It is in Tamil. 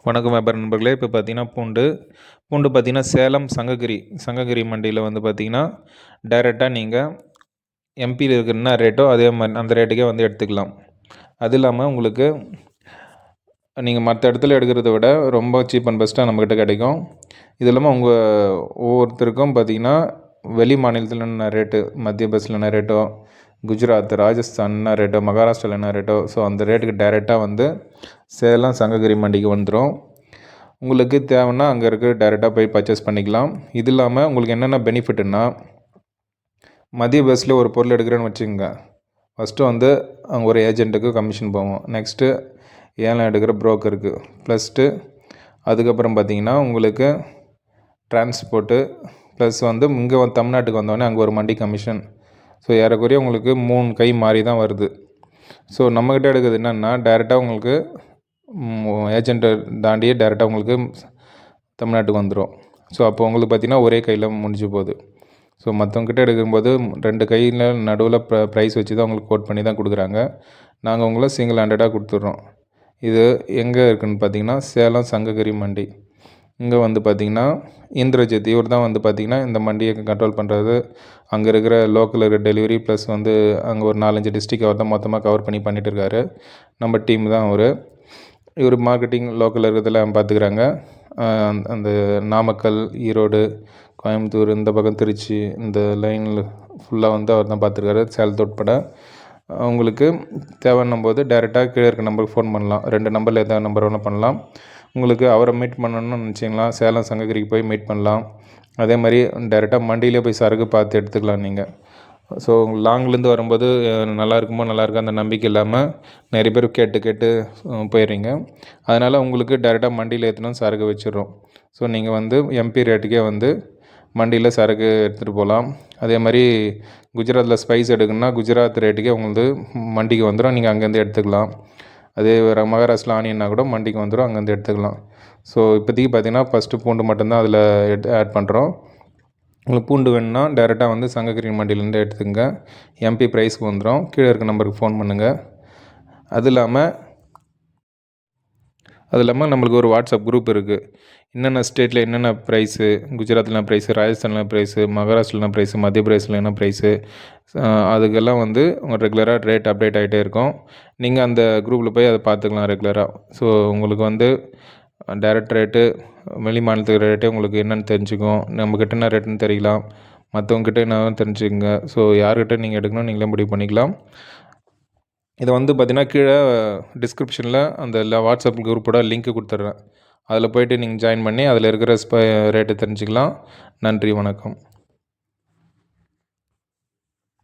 வணக்கம் வியாபார நண்பர்களே. இப்போ பார்த்தீங்கன்னா பூண்டு பார்த்தீங்கன்னா சேலம் சங்ககிரி மண்டியில் வந்து பார்த்தீங்கன்னா டைரெக்டாக நீங்கள் எம்பியில் இருக்கிற என்ன ரேட்டோ அதே மாதிரி அந்த ரேட்டுக்கே வந்து எடுத்துக்கலாம். அது இல்லாமல் உங்களுக்கு நீங்கள் மற்ற இடத்துல எடுக்கிறத விட ரொம்ப சீப் அண்ட் பெஸ்ட்டாக நம்மக்கிட்ட கிடைக்கும். இது இல்லாமல் ஒவ்வொருத்தருக்கும் பார்த்தீங்கன்னா வெளி மாநிலத்தில் என்ன ரேட்டு, மத்திய பஸ்ஸில் என்ன ரேட்டோ, குஜராத், ராஜஸ்தான் என்ன ரேட்டோ, மகாராஷ்டிராவில் என்ன ரேட்டோ, ஸோ அந்த ரேட்டுக்கு டைரெக்டாக வந்து சேலம் சங்ககிரி மண்டிக்கு வந்துடும். உங்களுக்கு தேவைன்னா அங்கே இருக்க டைரெக்டாக போய் பர்ச்சேஸ் பண்ணிக்கலாம். இது இல்லாமல் உங்களுக்கு என்னென்ன பெனிஃபிட்னா, மதிய பஸ்ஸில் ஒரு பொருள் எடுக்கிறேன்னு வச்சுக்கோங்க. ஃபஸ்ட்டு வந்து அங்கே ஒரு ஏஜென்ட்டுக்கு கமிஷன் போவோம். நெக்ஸ்ட்டு ஏலம் எடுக்கிற ப்ரோக்கருக்கு அதுக்கப்புறம் பார்த்திங்கன்னா உங்களுக்கு டிரான்ஸ்போர்ட்டு ப்ளஸ் வந்து இங்கே தமிழ்நாட்டுக்கு வந்தோடனே அங்கே ஒரு மண்டி கமிஷன். ஸோ ஏறக்குறைய உங்களுக்கு 3 கை மாறி தான் வருது. ஸோ நம்மக்கிட்ட எடுக்கிறது என்னென்னா டைரெக்டாக உங்களுக்கு ஏஜென்ட்டை தாண்டியே டைரெக்டாக உங்களுக்கு தமிழ்நாட்டுக்கு வந்துடும். ஸோ அப்போ உங்களுக்கு பார்த்திங்கன்னா ஒரே கையில் முடிஞ்சு போகுது. ஸோ மற்றவங்ககிட்ட எடுக்கும்போது 2 கையில் நடுவில் ப்ரைஸ் வச்சு தான் உங்களுக்கு கோட் பண்ணி தான் கொடுக்குறாங்க. நாங்கள் உங்களை சிங்கிள் ஹேண்டடாக கொடுத்துட்றோம். இது எங்கே இருக்குதுன்னு பார்த்தீங்கன்னா சேலம் சங்ககிரி மண்டி. இங்கே வந்து பார்த்திங்கன்னா இந்திரஜித் இவர் தான் வந்து பார்த்திங்கன்னா இந்த மண்டியை கண்ட்ரோல் பண்ணுறது. அங்கே இருக்கிற லோக்கல் இருக்கிற டெலிவரி ப்ளஸ் வந்து அங்கே ஒரு 4-5 டிஸ்ட்ரிக் அவர் தான் மொத்தமாக கவர் பண்ணிகிட்டு இருக்காரு. நம்ம டீம் தான் இவர் மார்க்கெட்டிங் லோக்கலில் இருக்கிறதெல்லாம் பார்த்துக்கிறாங்க. அந்த நாமக்கல், ஈரோடு, கோயம்புத்தூர், இந்த பக்கம் திருச்சி, இந்த லைனில் ஃபுல்லாக வந்து அவர் தான் பார்த்துருக்காரு, சேலத்து உட்பட. உங்களுக்கு தேவைன்னும் போது டைரெக்டாக கீழே இருக்க நம்பருக்கு ஃபோன் பண்ணலாம். 2 நம்பரில் எதாவது நம்பர் வேணால் பண்ணலாம். உங்களுக்கு அவரை மீட் பண்ணணும்னு நினச்சிங்களா சேலம் சங்ககிரிக்கு போய் மீட் பண்ணலாம். அதே மாதிரி டைரெக்டாக மண்டியிலே போய் சரக்கு பார்த்து எடுத்துக்கலாம் நீங்கள். ஸோ லாங்லேருந்து வரும்போது நல்லா இருக்கா அந்த நம்பிக்கை இல்லாமல் நிறைய பேர் கேட்டு போயிடுறீங்க. அதனால் உங்களுக்கு டைரெக்டாக மண்டியில் ஏற்றணும் சரக்கு வச்சிடுறோம். ஸோ நீங்கள் வந்து எம்பி ரேட்டுக்கே வந்து மண்டியில் சரக்கு எடுத்துகிட்டு போகலாம். அதே மாதிரி குஜராத்தில் ஸ்பைஸ் எடுக்கணுன்னா குஜராத் ரேட்டுக்கே உங்களுக்கு மண்டிக்கு வந்துடும். நீங்கள் அங்கேருந்து எடுத்துக்கலாம். அதே மகாராஷ்டிரா ஆனியன்னா கூட மண்டிக்கு வந்துடும், அங்கேருந்து எடுத்துக்கலாம். ஸோ இப்போதைக்கு பார்த்திங்கன்னா ஃபஸ்ட்டு பூண்டு மட்டும்தான் அதில் ஆட் பண்ணுறோம். உங்களுக்கு பூண்டு வேணும்னா டைரெக்டாக வந்து சங்ககிரி மண்டியிலேருந்து எடுத்துக்கங்க. எம்பி ப்ரைஸ்க்கு வந்துடும். கீழே இருக்க நம்பருக்கு ஃபோன் பண்ணுங்கள். அது இல்லாமல் நம்மளுக்கு ஒரு வாட்ஸ்அப் குரூப் இருக்குது. என்னென்ன ஸ்டேட்டில் என்னென்ன ப்ரைஸு, குஜராத்தில் என்ன ப்ரைஸு, ராஜஸ்தானில் என்ன ப்ரைஸு, மகாராஷ்டிராவில் என்ன ப்ரைஸு, மத்திய பிரதேசில் என்ன ப்ரைஸு, அதுக்கெல்லாம் வந்து உங்கள் ரெகுலராக ரேட் அப்டேட் ஆகிட்டே இருக்கும். நீங்கள் அந்த குரூப்பில் போய் அதை பார்த்துக்கலாம் ரெகுலராக. ஸோ உங்களுக்கு வந்து டைரக்ட் ரேட்டு, வெளி மாநிலத்துக்கு ரேட்டு உங்களுக்கு என்னென்னு தெரிஞ்சுக்கும். நம்மக்கிட்ட என்ன ரேட்டுன்னு தெரியலாம், மற்றவங்ககிட்ட என்ன தெரிஞ்சுக்கங்க. ஸோ யார்கிட்ட நீங்கள் எடுக்கணும் நீங்களே முடிவு பண்ணிக்கலாம். இதை வந்து பார்த்திங்கன்னா கீழே டிஸ்கிரிப்ஷனில் அந்த வாட்ஸ்அப் குரூப்போட லிங்க்கு கொடுத்துட்றேன். அதில் போய்ட்டு நீங்கள் ஜாயின் பண்ணி அதில் இருக்கிற ரேட்டு தெரிஞ்சுக்கலாம். நன்றி, வணக்கம்.